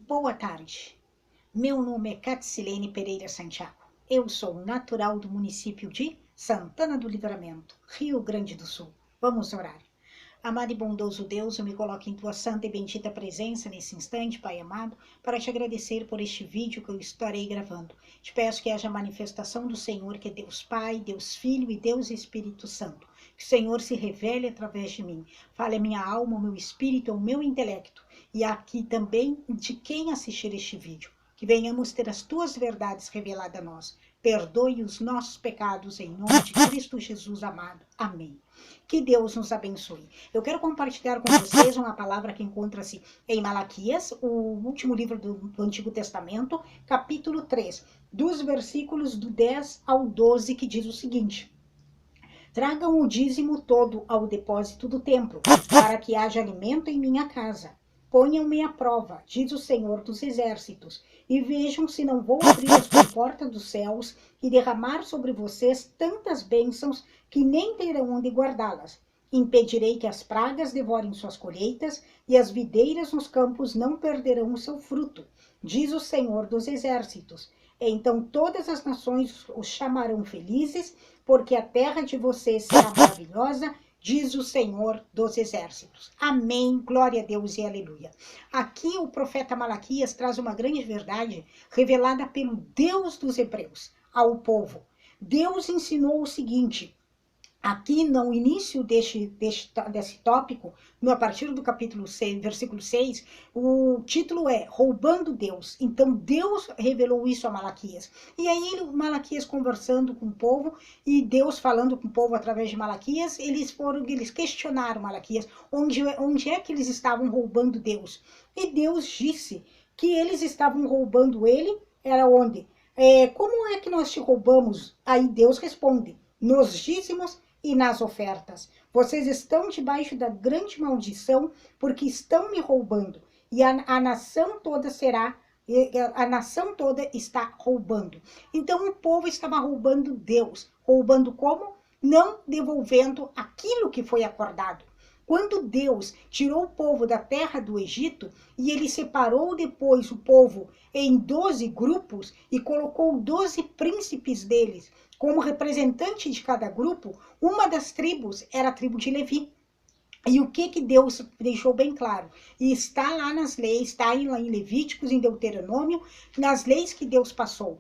Boa tarde. Meu nome é Catsilene Pereira Santiago. Eu sou natural do município de Santana do Livramento, Rio Grande do Sul. Vamos orar. Amado e bondoso Deus, eu me coloco em tua santa e bendita presença nesse instante, Pai amado, para te agradecer por este vídeo que eu estarei gravando. Te peço que haja manifestação do Senhor, que é Deus Pai, Deus Filho e Deus Espírito Santo. Que o Senhor se revele através de mim. Fale a minha alma, o meu espírito, o meu intelecto. E aqui também de quem assistir este vídeo. Que venhamos ter as tuas verdades reveladas a nós. Perdoe os nossos pecados em nome de Cristo Jesus amado. Amém. Que Deus nos abençoe. Eu quero compartilhar com vocês uma palavra que encontra-se em Malaquias, o último livro do Antigo Testamento, capítulo 3, dos versículos do 10 ao 12, que diz o seguinte: Tragam o dízimo todo ao depósito do templo, para que haja alimento em minha casa. Ponham-me à prova, diz o Senhor dos Exércitos, e vejam se não vou abrir as comportas dos céus e derramar sobre vocês tantas bênçãos que nem terão onde guardá-las. Impedirei que as pragas devorem suas colheitas e as videiras nos campos não perderão o seu fruto, diz o Senhor dos Exércitos. Então todas as nações os chamarão felizes, porque a terra de vocês será maravilhosa, diz o Senhor dos Exércitos. Amém, glória a Deus e aleluia. Aqui o profeta Malaquias traz uma grande verdade revelada pelo Deus dos Hebreus ao povo. Deus ensinou o seguinte: aqui no início desse tópico, a partir do capítulo 6, versículo 6, o título é Roubando Deus. Então Deus revelou isso a Malaquias. E aí Malaquias conversando com o povo e Deus falando com o povo através de Malaquias, eles questionaram Malaquias, onde é que eles estavam roubando Deus. E Deus disse que eles estavam roubando ele, era onde? Como é que nós te roubamos? Aí Deus responde, nos dízimos e nas ofertas. Vocês estão debaixo da grande maldição, porque estão me roubando. E a nação toda a nação toda está roubando. Então o povo estava roubando Deus. Roubando como? Não devolvendo aquilo que foi acordado. Quando Deus tirou o povo da terra do Egito e ele separou depois o povo em 12 grupos e colocou 12 príncipes deles como representante de cada grupo, uma das tribos era a tribo de Levi. E o que Deus deixou bem claro? E está lá nas leis, está lá em Levíticos, em Deuteronômio, nas leis que Deus passou,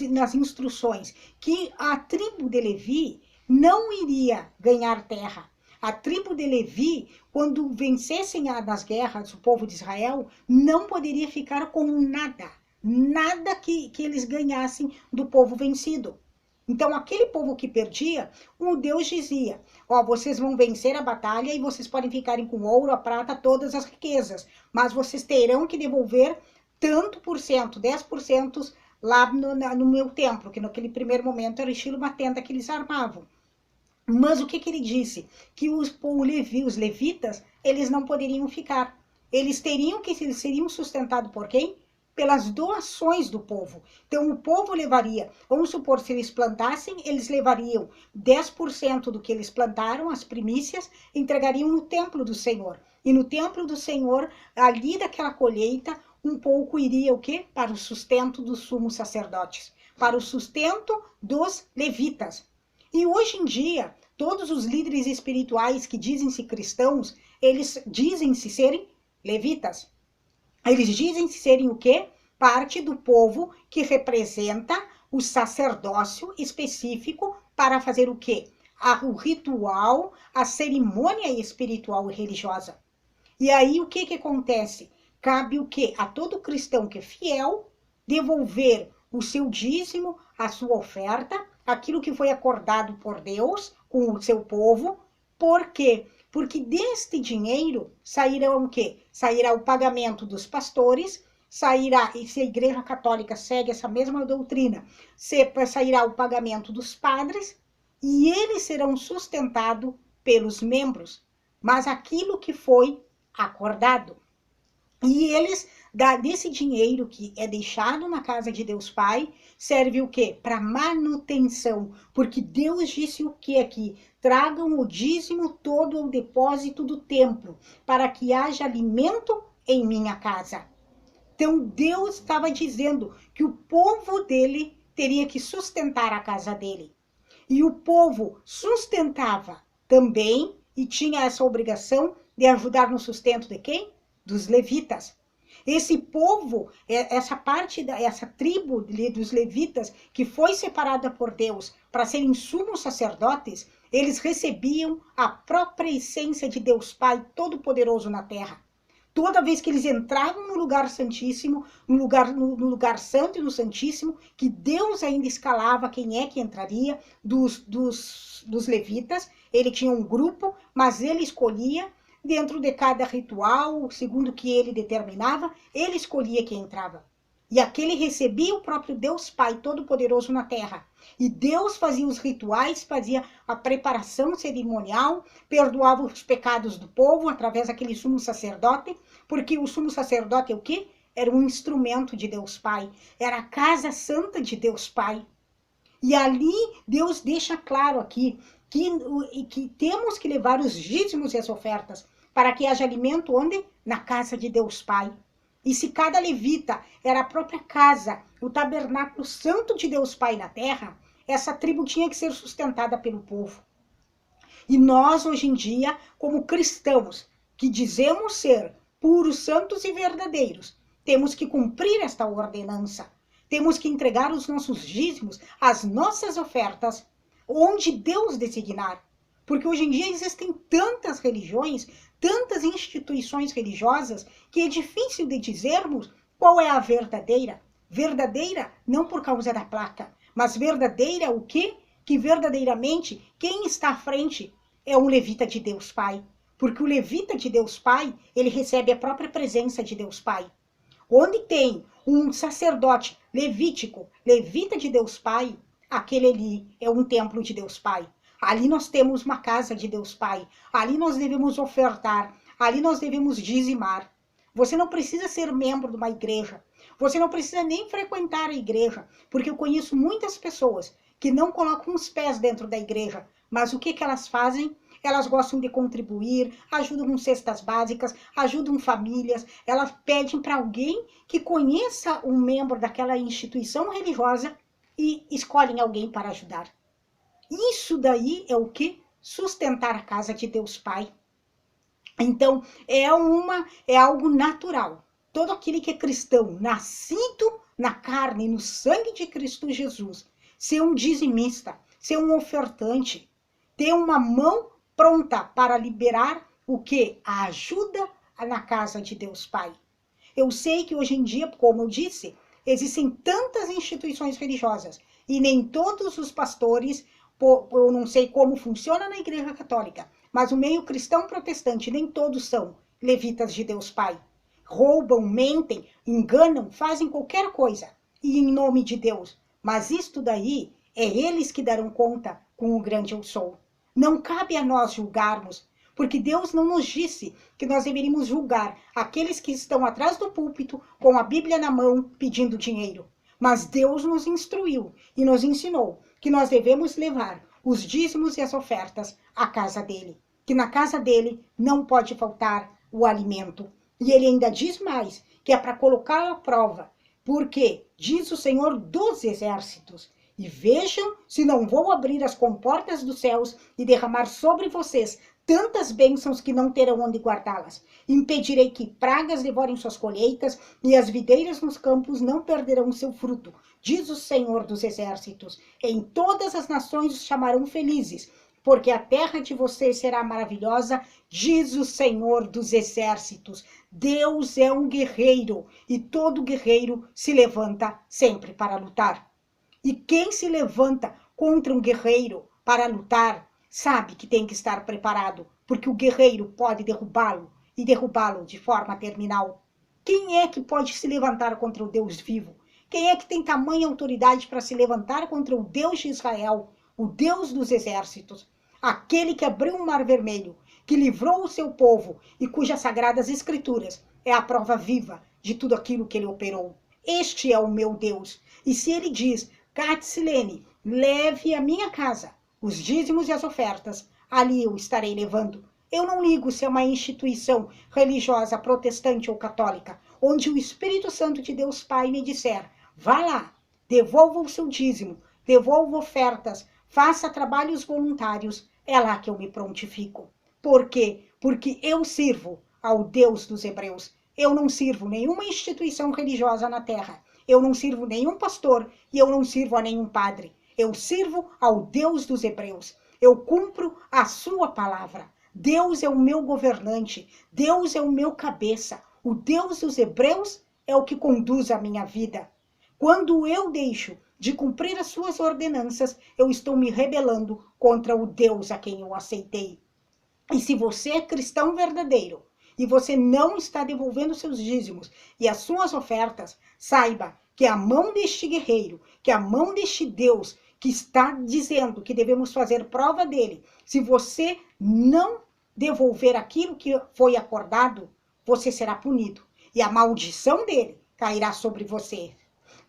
nas instruções, que a tribo de Levi não iria ganhar terra. A tribo de Levi, quando vencessem nas guerras o povo de Israel, não poderia ficar com nada. Nada que eles ganhassem do povo vencido. Então, aquele povo que perdia, o Deus dizia, vocês vão vencer a batalha e vocês podem ficarem com ouro, a prata, todas as riquezas, mas vocês terão que devolver tanto por cento, 10% lá no meu templo, que naquele primeiro momento era estilo uma tenda que eles armavam. Mas o que ele disse? Que os levitas, eles não poderiam ficar. Eles seriam sustentados por quem? Pelas doações do povo. Então o povo levaria, vamos supor, se eles plantassem, eles levariam 10% do que eles plantaram, as primícias, entregariam no templo do Senhor. E no templo do Senhor, ali daquela colheita, um pouco iria o quê? Para o sustento dos sumos sacerdotes, para o sustento dos levitas. E hoje em dia, todos os líderes espirituais que dizem-se cristãos, eles dizem-se serem levitas. Eles dizem-se serem o quê? Parte do povo que representa o sacerdócio específico para fazer o quê? O ritual, a cerimônia espiritual e religiosa. E aí o que acontece? Cabe o quê? A todo cristão que é fiel devolver o seu dízimo, a sua oferta, aquilo que foi acordado por Deus com o seu povo. Por quê? Porque deste dinheiro sairá o quê? Sairá o pagamento dos pastores, sairá, e se a Igreja Católica segue essa mesma doutrina, sairá o pagamento dos padres, e eles serão sustentados pelos membros, mas aquilo que foi acordado. E eles, desse dinheiro que é deixado na casa de Deus Pai, serve o quê? Para manutenção. Porque Deus disse o que aqui? Tragam o dízimo todo ao depósito do templo, para que haja alimento em minha casa. Então Deus estava dizendo que o povo dele teria que sustentar a casa dele. E o povo sustentava também e tinha essa obrigação de ajudar no sustento de quem? Dos levitas. Esse povo, essa parte, essa tribo dos levitas, que foi separada por Deus para serem sumos sacerdotes, eles recebiam a própria essência de Deus Pai Todo-Poderoso na terra. Toda vez que eles entravam no lugar santíssimo, no lugar santo e no santíssimo, que Deus ainda escalava quem é que entraria dos levitas, ele tinha um grupo, mas ele escolhia, dentro de cada ritual, segundo o que ele determinava, ele escolhia quem entrava. E aquele recebia o próprio Deus Pai Todo-Poderoso na terra. E Deus fazia os rituais, fazia a preparação cerimonial, perdoava os pecados do povo através daquele sumo sacerdote, porque o sumo sacerdote é o quê? Era um instrumento de Deus Pai, era a casa santa de Deus Pai. E ali Deus deixa claro aqui que temos que levar os dízimos e as ofertas para que haja alimento onde? Na casa de Deus Pai. E se cada levita era a própria casa, o tabernáculo santo de Deus Pai na terra, essa tribo tinha que ser sustentada pelo povo. E nós, hoje em dia, como cristãos, que dizemos ser puros, santos e verdadeiros, temos que cumprir esta ordenança. Temos que entregar os nossos dízimos, as nossas ofertas, onde Deus designar. Porque hoje em dia existem tantas religiões, tantas instituições religiosas, que é difícil de dizermos qual é a verdadeira. Verdadeira não por causa da placa, mas verdadeira o quê? Que verdadeiramente quem está à frente é um levita de Deus Pai. Porque o levita de Deus Pai, ele recebe a própria presença de Deus Pai. Onde tem um sacerdote levítico, levita de Deus Pai, aquele ali é um templo de Deus Pai. Ali nós temos uma casa de Deus Pai. Ali nós devemos ofertar. Ali nós devemos dizimar. Você não precisa ser membro de uma igreja. Você não precisa nem frequentar a igreja. Porque eu conheço muitas pessoas que não colocam os pés dentro da igreja. Mas o que elas fazem? Elas gostam de contribuir, ajudam com cestas básicas, ajudam famílias. Elas pedem para alguém que conheça um membro daquela instituição religiosa e escolhem alguém para ajudar. Isso daí é o que? Sustentar a casa de Deus Pai. Então, é algo natural. Todo aquele que é cristão, nascido na carne e no sangue de Cristo Jesus, ser um dizimista, ser um ofertante, ter uma mão pronta para liberar o que? A ajuda na casa de Deus Pai. Eu sei que hoje em dia, como eu disse, existem tantas instituições religiosas e nem todos os pastores, eu não sei como funciona na Igreja Católica, mas o meio cristão protestante, nem todos são levitas de Deus Pai. Roubam, mentem, enganam, fazem qualquer coisa, e em nome de Deus. Mas isto daí é eles que darão conta com o grande eu sou. Não cabe a nós julgarmos, porque Deus não nos disse que nós deveríamos julgar aqueles que estão atrás do púlpito com a Bíblia na mão pedindo dinheiro. Mas Deus nos instruiu e nos ensinou que nós devemos levar os dízimos e as ofertas à casa dele. Que na casa dele não pode faltar o alimento. E ele ainda diz mais, que é para colocar à prova. Porque diz o Senhor dos Exércitos: e vejam se não vou abrir as comportas dos céus e derramar sobre vocês tantas bênçãos que não terão onde guardá-las. Impedirei que pragas devorem suas colheitas e as videiras nos campos não perderão seu fruto, diz o Senhor dos Exércitos. Em todas as nações os chamarão felizes, porque a terra de vocês será maravilhosa, diz o Senhor dos Exércitos. Deus é um guerreiro e todo guerreiro se levanta sempre para lutar. E quem se levanta contra um guerreiro para lutar, sabe que tem que estar preparado, porque o guerreiro pode derrubá-lo e derrubá-lo de forma terminal. Quem é que pode se levantar contra o Deus vivo? Quem é que tem tamanha autoridade para se levantar contra o Deus de Israel, o Deus dos exércitos? Aquele que abriu o mar vermelho, que livrou o seu povo e cujas sagradas escrituras é a prova viva de tudo aquilo que ele operou. Este é o meu Deus. E se ele diz: Catsilene, leve à minha casa os dízimos e as ofertas, ali eu estarei levando. Eu não ligo se é uma instituição religiosa protestante ou católica. onde o Espírito Santo de Deus Pai me disser, vá lá, devolva o seu dízimo, devolva ofertas, faça trabalhos voluntários, é lá que eu me prontifico. Por quê? Porque eu sirvo ao Deus dos Hebreus. Eu não sirvo nenhuma instituição religiosa na terra. Eu não sirvo nenhum pastor e eu não sirvo a nenhum padre. Eu sirvo ao Deus dos Hebreus. Eu cumpro a sua palavra. Deus é o meu governante. Deus é o meu cabeça. O Deus dos Hebreus é o que conduz a minha vida. Quando eu deixo de cumprir as suas ordenanças, eu estou me rebelando contra o Deus a quem eu aceitei. E se você é cristão verdadeiro e você não está devolvendo seus dízimos e as suas ofertas, saiba que a mão deste guerreiro, que a mão deste Deus que está dizendo que devemos fazer prova dele, se você não devolver aquilo que foi acordado, você será punido. E a maldição dele cairá sobre você.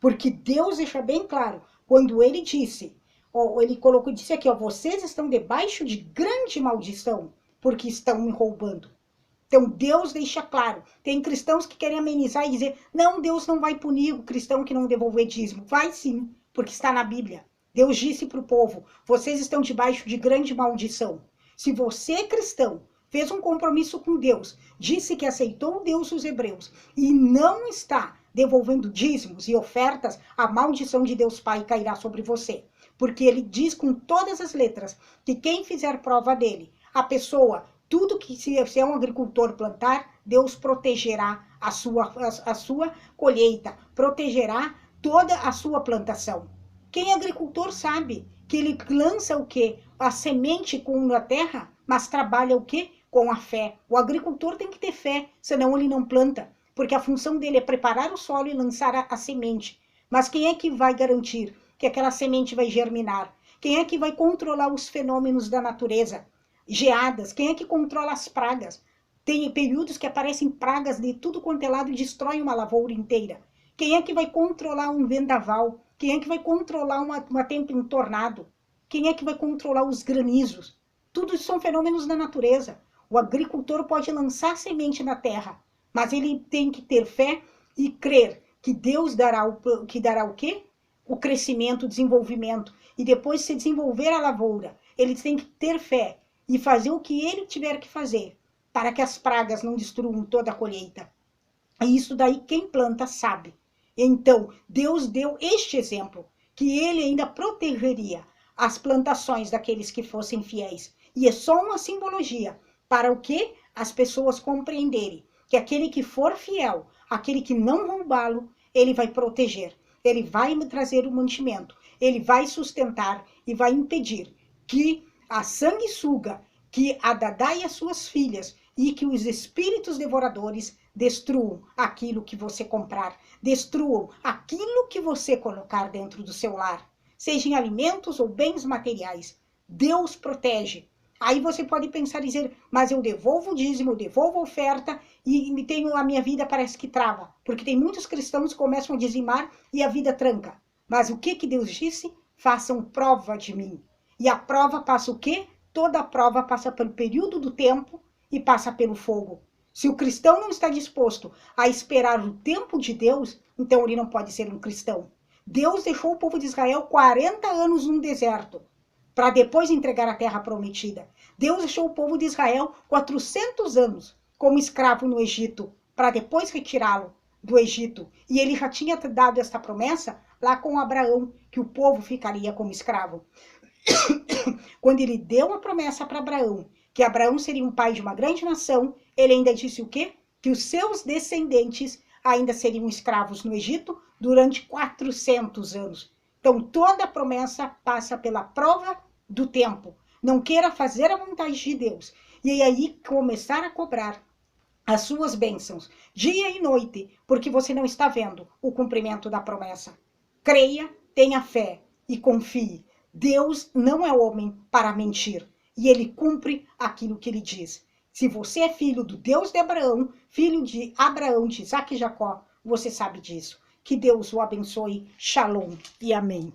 Porque Deus deixa bem claro, quando ele disse, disse aqui, vocês estão debaixo de grande maldição, porque estão me roubando. Então Deus deixa claro, tem cristãos que querem amenizar e dizer, não, Deus não vai punir o cristão que não devolver dízimo. Vai sim, porque está na Bíblia. Deus disse para o povo, vocês estão debaixo de grande maldição. Se você, cristão, fez um compromisso com Deus, disse que aceitou o Deus dos Hebreus e não está devolvendo dízimos e ofertas, a maldição de Deus Pai cairá sobre você. Porque ele diz com todas as letras que quem fizer prova dele, a pessoa, tudo que se é um agricultor plantar, Deus protegerá a sua colheita, protegerá toda a sua plantação. Quem é agricultor sabe que ele lança o quê? A semente na terra, mas trabalha o quê? Com a fé. O agricultor tem que ter fé, senão ele não planta, porque a função dele é preparar o solo e lançar a semente. Mas quem é que vai garantir que aquela semente vai germinar? Quem é que vai controlar os fenômenos da natureza? Geadas, quem é que controla as pragas? Tem períodos que aparecem pragas de tudo quanto é lado e destroem uma lavoura inteira. Quem é que vai controlar um vendaval? Quem é que vai controlar um tornado? Quem é que vai controlar os granizos? Tudo isso são fenômenos da natureza. O agricultor pode lançar semente na terra, mas ele tem que ter fé e crer que Deus dará o quê? O crescimento, o desenvolvimento. E depois se desenvolver a lavoura, ele tem que ter fé e fazer o que ele tiver que fazer para que as pragas não destruam toda a colheita. E isso daí quem planta sabe. Então, Deus deu este exemplo, que ele ainda protegeria as plantações daqueles que fossem fiéis. E é só uma simbologia para o que as pessoas compreenderem, que aquele que for fiel, aquele que não roubá-lo, ele vai proteger, ele vai trazer o mantimento, ele vai sustentar e vai impedir que a sanguessuga, que a Dadá e as suas filhas e que os espíritos devoradores destruam aquilo que você comprar, destruam aquilo que você colocar dentro do seu lar, sejam alimentos ou bens materiais. Deus protege. Aí você pode pensar e dizer, mas eu devolvo o dízimo, eu devolvo a oferta e a minha vida parece que trava. Porque tem muitos cristãos que começam a dizimar e a vida tranca. Mas o que Deus disse? Façam prova de mim. E a prova passa o quê? Toda a prova passa pelo período do tempo e passa pelo fogo. Se o cristão não está disposto a esperar o tempo de Deus, então ele não pode ser um cristão. Deus deixou o povo de Israel 40 anos no deserto, para depois entregar a terra prometida. Deus deixou o povo de Israel 400 anos como escravo no Egito, para depois retirá-lo do Egito. E ele já tinha dado esta promessa lá com Abraão, que o povo ficaria como escravo. Quando ele deu a promessa para Abraão, que Abraão seria um pai de uma grande nação, ele ainda disse o quê? Que os seus descendentes ainda seriam escravos no Egito durante 400 anos. Então, toda a promessa passa pela prova do tempo. Não queira fazer a vontade de Deus. E aí começar a cobrar as suas bênçãos dia e noite, porque você não está vendo o cumprimento da promessa. Creia, tenha fé e confie. Deus não é homem para mentir. E ele cumpre aquilo que ele diz. Se você é filho do Deus de Abraão, filho de Abraão, de Isaac e Jacó, você sabe disso. Que Deus o abençoe. Shalom e amém.